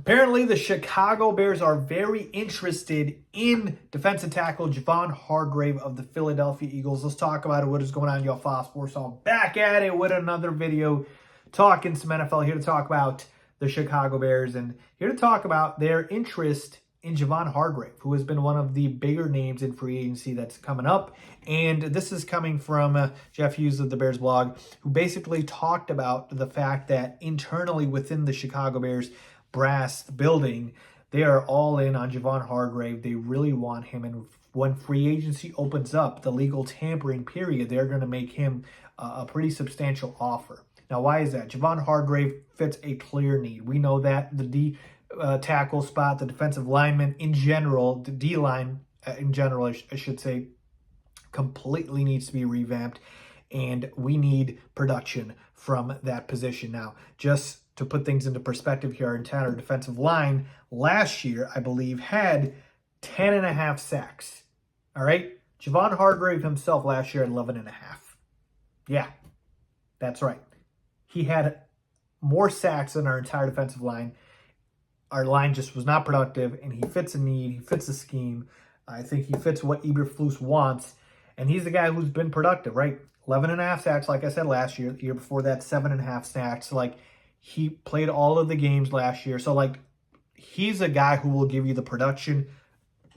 Apparently, the Chicago Bears are very interested in defensive tackle Javon Hargrave of the Philadelphia Eagles. Let's talk about it. What is going on, y'all? Faiz Sports. I'm back at it with another video talking some NFL. Here to talk about the Chicago Bears and here to talk about their interest in Javon Hargrave, who has been one of the bigger names in free agency that's coming up. And this is coming from Jeff Hughes of the Bears blog, who basically talked about the fact that internally within the Chicago Bears brass building, they are all in on Javon Hargrave. They really want him, and when free agency opens up, the legal tampering period, they're going to make him a pretty substantial offer. Now, why is that? Javon Hargrave fits a clear need. We know that the D tackle spot, the defensive lineman in general, the D line in general, I should say, completely needs to be revamped, and we need production from that position. Now, just to put things into perspective here, our entire defensive line last year, I believe, had 10.5 sacks. All right? Javon Hargrave himself last year had 11.5. Yeah, that's right. He had more sacks than our entire defensive line. Our line just was not productive, and he fits a need. He fits a scheme. I think he fits what Eberflus wants, and he's the guy who's been productive, right? 11.5 sacks, like I said, last year. The year before that, 7.5 sacks. Like, he played all of the games last year. So, like, he's a guy who will give you the production.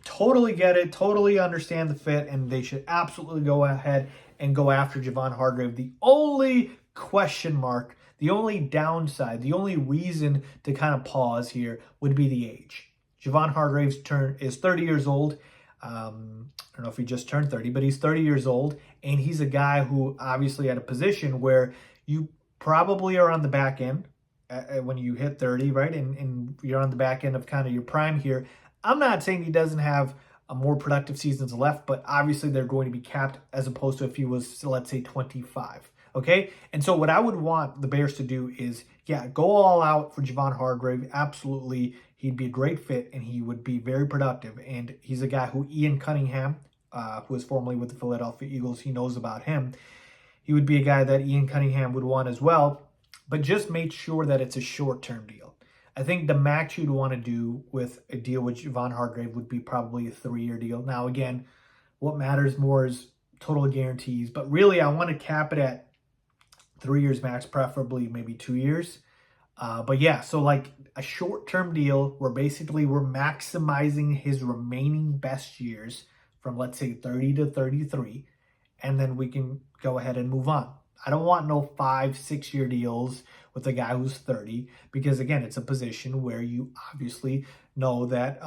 Totally get it. Totally understand the fit. And they should absolutely go ahead and go after Javon Hargrave. The only question mark, the only downside, the only reason to kind of pause here would be the age. Javon Hargrave's is 30 years old. I don't know if he just turned 30, but he's 30 years old. And he's a guy who obviously at a position where you probably are on the back end when you hit 30, right? And you're on the back end of kind of your prime here. I'm not saying he doesn't have a more productive seasons left, but obviously they're going to be capped as opposed to if he was, let's say, 25. Okay? And so what I would want the Bears to do is, yeah, go all out for Javon Hargrave. Absolutely. He'd be a great fit, and he would be very productive. And he's a guy who Ian Cunningham, who was formerly with the Philadelphia Eagles, he knows about him. He would be a guy that Ian Cunningham would want as well. But just make sure that it's a short-term deal. I think the max you'd want to do with a deal with Javon Hargrave would be probably a 3-year deal. Now, again, what matters more is total guarantees. But really, I want to cap it at 3 years max, preferably maybe 2 years. But yeah, so like a short-term deal where basically we're maximizing his remaining best years from, let's say, 30 to 33. And then we can go ahead and move on. I don't want no 5-6 year deals with a guy who's 30 because, again, it's a position where you obviously know that,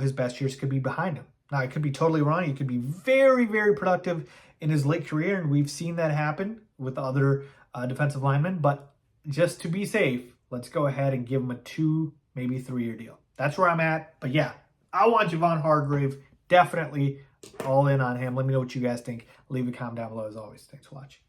his best years could be behind him. Now, I could be totally wrong. He could be very, very productive in his late career, and we've seen that happen with other defensive linemen. But just to be safe, let's go ahead and give him a 2, maybe 3 year deal. That's where I'm at. But, yeah, I want Javon Hargrave. Definitely all in on him. Let me know what you guys think. Leave a comment down below as always. Thanks for watching.